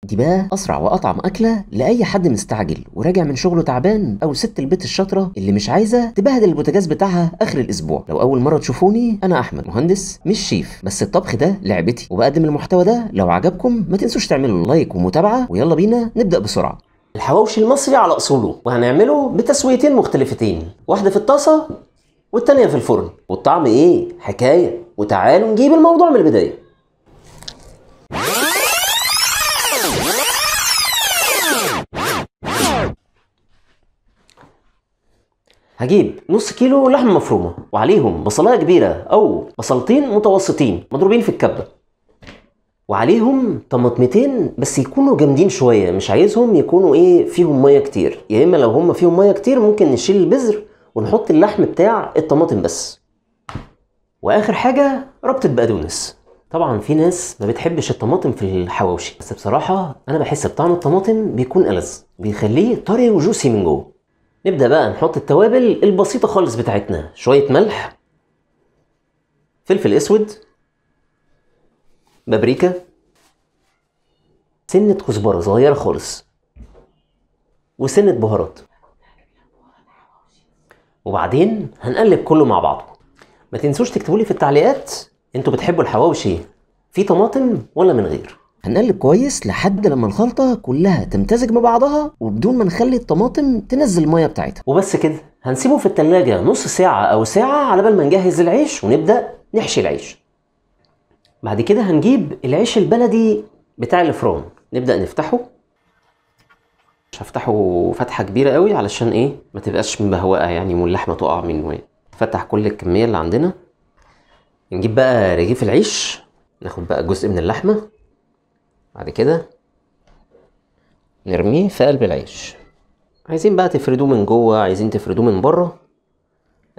دي بقى اسرع واطعم اكله لاي حد مستعجل وراجع من شغله تعبان، او ست البيت الشاطره اللي مش عايزه تبهدل البوتاجاز بتاعها اخر الاسبوع. لو اول مره تشوفوني، انا احمد، مهندس مش شيف، بس الطبخ ده لعبتي وبقدم المحتوى ده. لو عجبكم ما تنسوش تعملوا لايك ومتابعه، ويلا بينا نبدا بسرعه. الحواوشي المصري على اصوله، وهنعمله بتسويتين مختلفتين، واحده في الطاسه والتانيه في الفرن، والطعم ايه حكايه. وتعالوا نجيب الموضوع من البدايه. هجيب نص كيلو لحمه مفرومه، وعليهم بصلايه كبيره او بصلتين متوسطين مضروبين في الكبه، وعليهم طماطمتين بس يكونوا جامدين شويه، مش عايزهم يكونوا فيهم ميه كتير، يا اما لو هم فيهم ميه كتير ممكن نشيل البذر ونحط اللحم بتاع الطماطم بس. واخر حاجه ربطه بقدونس. طبعا في ناس ما بتحبش الطماطم في الحواوشي، بس بصراحه انا بحس بطعم الطماطم بيكون ألذ، بيخليه طري وجوسي من جوه. نبدا بقى نحط التوابل البسيطه خالص بتاعتنا، شويه ملح، فلفل اسود، بابريكا، سنه كزبره صغيره خالص، وسنه بهارات. وبعدين هنقلب كله مع بعضه. ما تنسوش تكتبوا لي في التعليقات انتوا بتحبوا الحواوشي فيه طماطم ولا من غير. هنقلب كويس لحد لما الخلطه كلها تمتزج ببعضها، وبدون ما نخلي الطماطم تنزل الميه بتاعتها. وبس كده، هنسيبه في التلاجة نص ساعة أو ساعة على بال ما نجهز العيش ونبدأ نحشي العيش. بعد كده هنجيب العيش البلدي بتاع الفرن، نبدأ نفتحه. مش هفتحه فتحة كبيرة قوي علشان ما تبقاش مبهوقة يعني واللحمة تقع منه. فتح كل الكمية اللي عندنا. نجيب بقى رغيف العيش، ناخد بقى جزء من اللحمة، بعد كده نرميه في قلب العيش. عايزين بقى تفردوه من جوه، عايزين تفردوه من بره،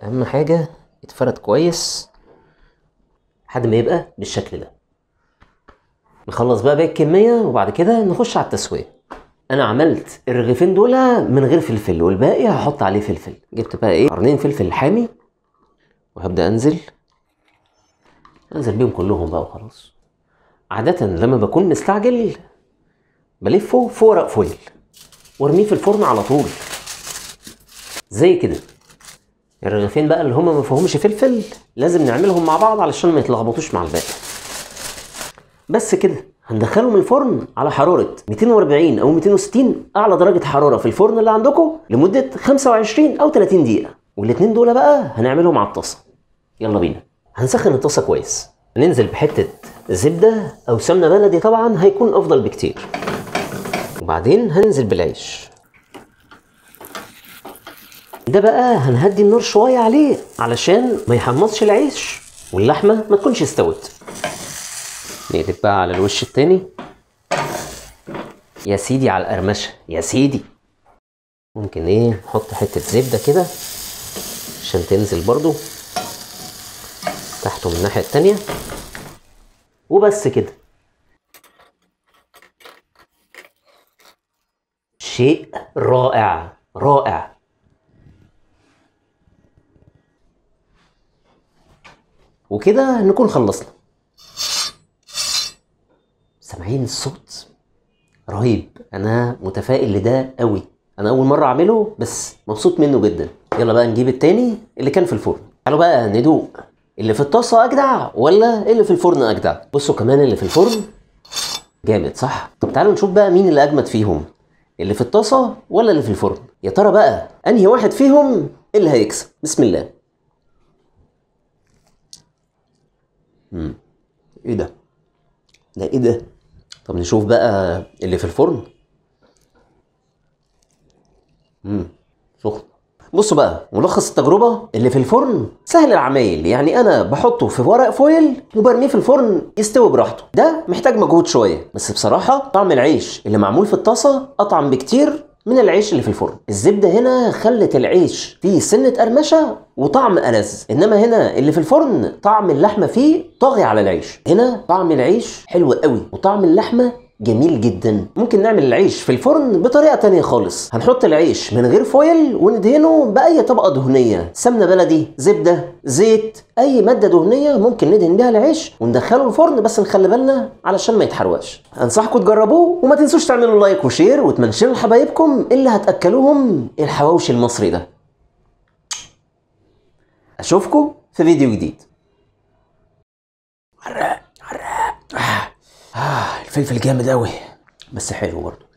اهم حاجه يتفرد كويس لحد ما يبقى بالشكل ده. نخلص بقى باقي الكميه وبعد كده نخش على التسويه. انا عملت الرغيفين دول من غير فلفل، والباقي هحط عليه فلفل. جبت بقى قرنين فلفل حامي، وهبدا انزل بيهم كلهم بقى وخلاص. عاده لما بكون مستعجل بلفه في ورق فويل وارميه في الفرن على طول زي كده. الرغيفين بقى اللي هما ما فيهمش فلفل لازم نعملهم مع بعض علشان ما يتلخبطوش مع الباقي. بس كده هندخلهم الفرن على حرارة 240 او 260 اعلى درجة حرارة في الفرن اللي عندكم لمدة 25 او 30 دقيقة. والاتنين دول بقى هنعملهم على الطاسة. يلا بينا. هنسخن الطاسة كويس، ننزل بحتة زبدة او سمنة بلدي، طبعا هيكون افضل بكتير. وبعدين هننزل بالعيش ده بقى، هنهدي النار شوية عليه علشان ما يحمصش العيش واللحمة ما تكونش استوت. نقلب بقى على الوش التاني. يا سيدي على القرمشة يا سيدي. ممكن نحط حتة زبدة كده عشان تنزل برضو تحته من الناحية التانية. وبس كده. شيء رائع رائع. وكده نكون خلصنا. سامعين الصوت؟ رهيب. انا متفائل لده قوي. انا اول مره اعمله بس مبسوط منه جدا. يلا بقى نجيب التاني اللي كان في الفرن. تعالوا بقى ندوق اللي في الطاسه اجدع ولا اللي في الفرن اجدع. بصوا كمان اللي في الفرن جامد صح؟ طب تعالوا نشوف بقى مين اللي اجمد فيهم، اللي في الطاسه ولا اللي في الفرن. يا ترى بقى انهي واحد فيهم اللي هيكسب؟ بسم الله. ايه ده؟ ايه ده؟ طب نشوف بقى اللي في الفرن. سخن. بصوا بقى ملخص التجربة. اللي في الفرن سهل العمايل، يعني انا بحطه في ورق فويل وبرميه في الفرن يستوي براحته. ده محتاج مجهود شوية، بس بصراحة طعم العيش اللي معمول في الطاسة اطعم بكتير من العيش اللي في الفرن. الزبدة هنا خلت العيش فيه سنة قرمشة وطعم ألذ، انما هنا اللي في الفرن طعم اللحمة فيه طاغي على العيش. هنا طعم العيش حلو قوي وطعم اللحمة جميل جدا. ممكن نعمل العيش في الفرن بطريقة تانية خالص. هنحط العيش من غير فويل وندهنه بأي طبقة دهنية، سمنة بلدي، زبدة، زيت، أي مادة دهنية ممكن ندهن بيها العيش وندخله الفرن، بس نخلي بالنا علشان ما يتحرقش. أنصحكم تجربوه، وما تنسوش تعملوا لايك وشير وتمنشنوا لحبايبكم اللي هتأكلوهم الحواوشي المصري ده. أشوفكم في فيديو جديد. الفلفل جامد قوي بس حلو برضه.